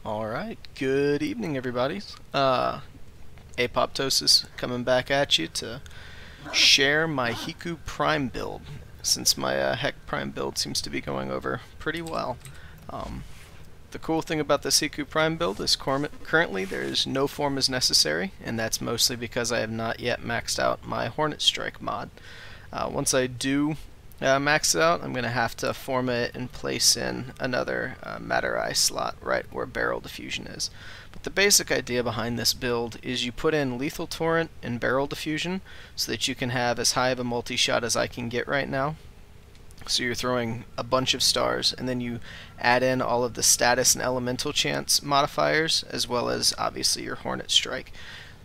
Alright, good evening everybody. Apoptosis coming back at you to share my Hikou Prime build, since my Heck Prime build seems to be going over pretty well. The cool thing about this Hikou Prime build is currently there is no formas necessary, and that's mostly because I have not yet maxed out my Hornet Strike mod. Once I do max it out, I'm going to have to forma it and place in another Matter Eye slot right where Barrel Diffusion is. But the basic idea behind this build is you put in Lethal Torrent and Barrel Diffusion so that you can have as high of a multi-shot as I can get right now. So you're throwing a bunch of stars, and then you add in all of the status and elemental chance modifiers, as well as obviously your Hornet Strike.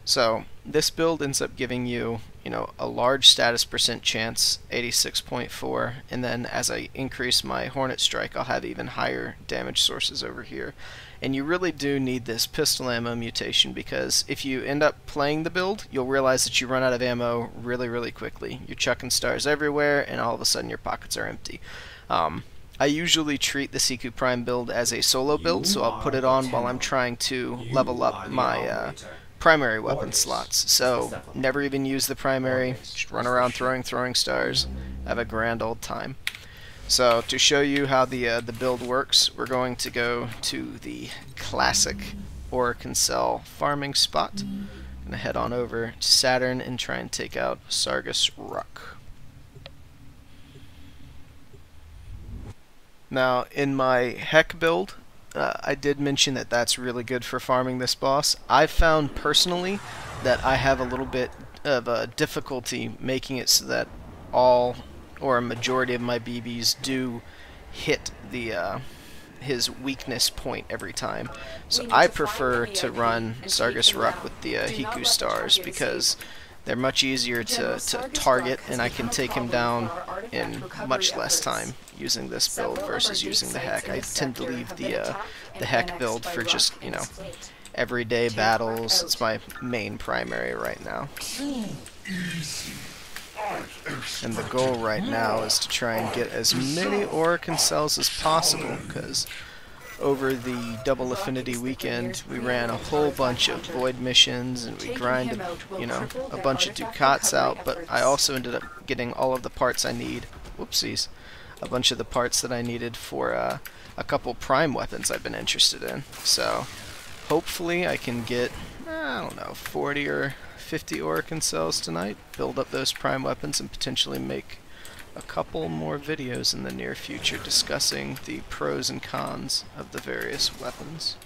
So this build ends up giving you, a large status percent chance, 86.4, and then as I increase my Hornet Strike, I'll have even higher damage sources over here. And you really do need this pistol ammo mutation, because if you end up playing the build, you'll realize that you run out of ammo really quickly. You're chucking stars everywhere, and all of a sudden your pockets are empty. I usually treat the Hikou Prime build as a solo build, so I'll put it on while I'm trying to level up my primary weapon slots. So never even use the primary, just run around throwing stars, have a grand old time. So to show you how the build works, we're going to go to the classic Ore-Kinsell farming spot. I'm going to head on over to Saturn and try and take out Sargus Ruck. Now in my Heck build, I did mention that that's really good for farming this boss. I've found personally that I have a little bit of a difficulty making it so that all or a majority of my BBs do hit the his weakness point every time. So I prefer to run Sargus Ruck with the Hikou stars because they're much easier to target, and I can take him down in much less time using this build versus using the Heck. I tend to leave the Heck build for just, everyday battles. It's my main primary right now. And the goal right now is to try and get as many Ore-Kinsells as possible, because over the Double Affinity weekend we ran a whole bunch of void missions and we grinded, a bunch of Ducats out, but I also ended up getting all of the parts I need. Whoopsies. A bunch of the parts that I needed for a couple prime weapons I've been interested in. So hopefully I can get, 40 or 50 Ore-Kinsells tonight, build up those prime weapons, and potentially make a couple more videos in the near future discussing the pros and cons of the various weapons.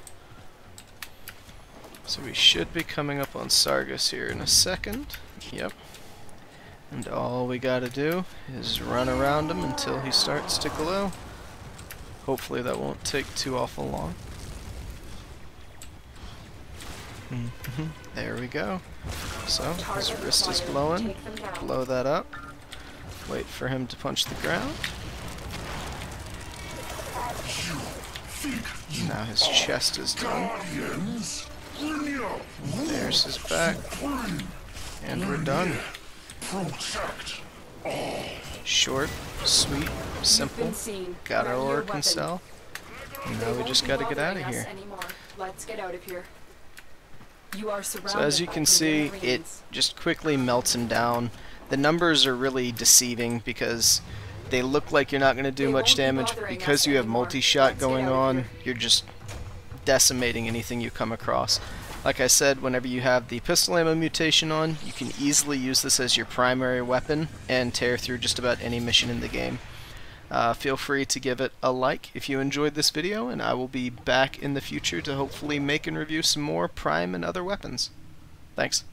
So we should be coming up on Sargus here in a second. Yep. And all we gotta do is run around him until he starts to glow. Hopefully that won't take too awful long. There we go. So his wrist is glowing. Blow that up. Wait for him to punch the ground. Now his chest is done. There's his back. And we're done. Short, sweet, simple. Got our Ore-Kinsell. And now we just gotta get out of here. Let's get out of here. So as you can see, it just quickly melts him down. The numbers are really deceiving because they look like you're not going to do much damage, but because you have multi-shot going on, you're just decimating anything you come across. Like I said, whenever you have the pistol ammo mutation on, you can easily use this as your primary weapon and tear through just about any mission in the game. Feel free to give it a like if you enjoyed this video, and I will be back in the future to hopefully make and review some more prime and other weapons. Thanks.